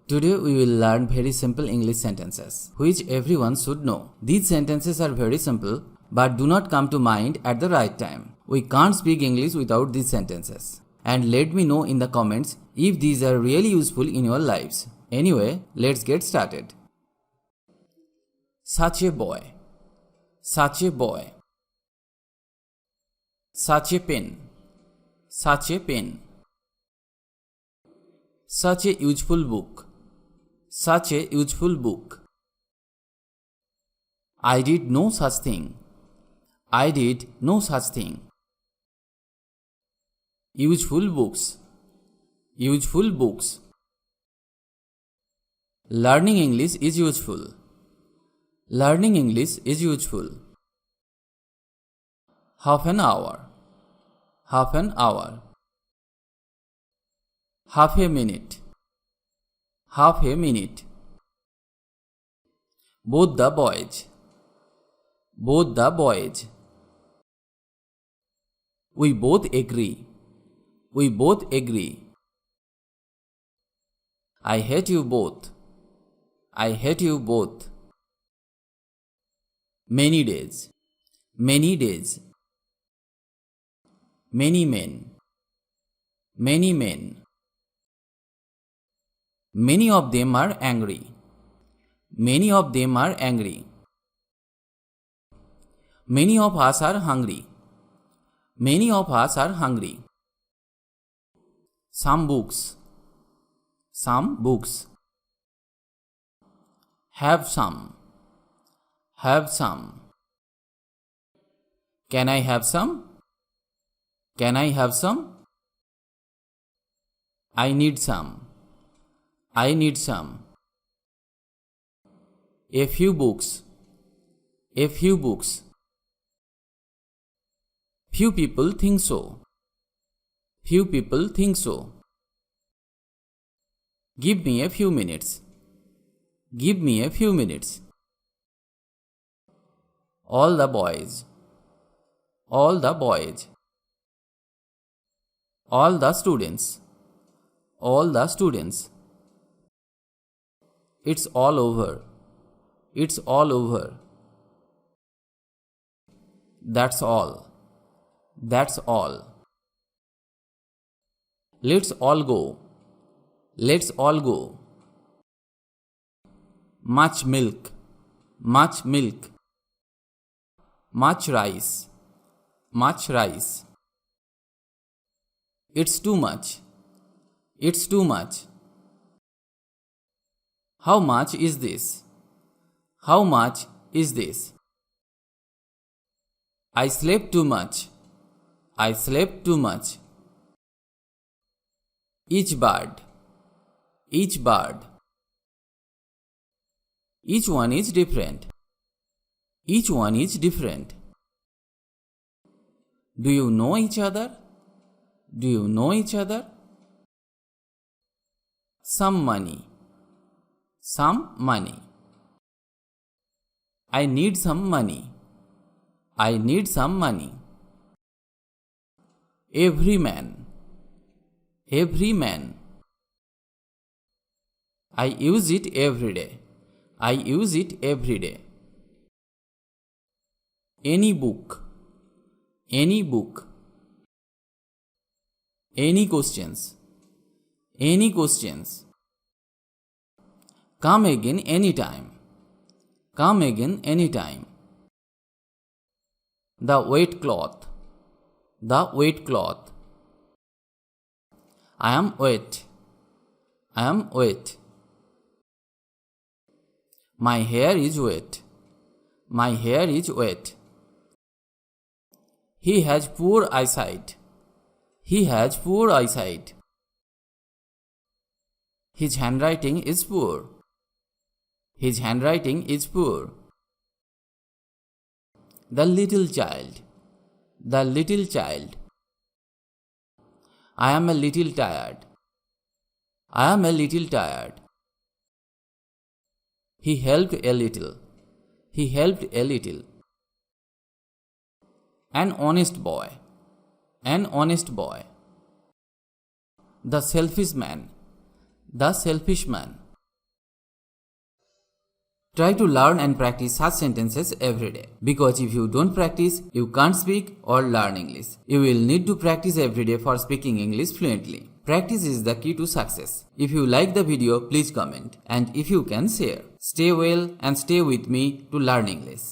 Today we will learn very simple English sentences, which everyone should know. These sentences are very simple, but do not come to mind at the right time. We can't speak English without these sentences. And let me know in the comments if these are really useful in your lives. Anyway, let's get started. Such a boy. Such a boy. Such a pen. Such a pen. Such a useful book. Such a useful book. I did no such thing. I did no such thing. Useful books. Useful books. Learning English is useful. Learning English is useful. Half an hour. Half an hour. Half a minute. Half a minute. Both the boys. Both the boys. We both agree. We both agree. I hate you both. I hate you both. Many days. Many days. Many men. Many men. Many of them are angry. Many of them are angry. Many of us are hungry. Many of us are hungry. Some books. Some books. Have some. Have some. Can I have some? Can I have some? I need some. I need some. A few books. A few books. Few people think so. Few people think so. Give me a few minutes. Give me a few minutes. All the boys. All the boys. All the students. All the students. It's all over. It's all over. That's all. That's all. Let's all go. Let's all go. Much milk. Much milk. Much rice. Much rice. It's too much. It's too much. How much is this? How much is this? I slept too much. I slept too much. Each bird. Each bird. Each one is different. Each one is different. Do you know each other? Do you know each other? Some money. Some money. I need some money. I need some money. Every man. Every man. I use it every day. I use it every day. Any book. Any book. Any questions. Any questions. Come again anytime. Come again anytime. The wet cloth. The wet cloth. I am wet. I am wet. My hair is wet. My hair is wet. He has poor eyesight. He has poor eyesight. His handwriting is poor. His handwriting is poor. The little child. The little child. I am a little tired. I am a little tired. He helped a little. He helped a little. An honest boy. An honest boy. The selfish man. The selfish man. Try to learn and practice such sentences every day. Because if you don't practice, you can't speak or learn English. You will need to practice every day for speaking English fluently. Practice is the key to success. If you like the video, please comment. And if you can, share. Stay well and stay with me to learn English.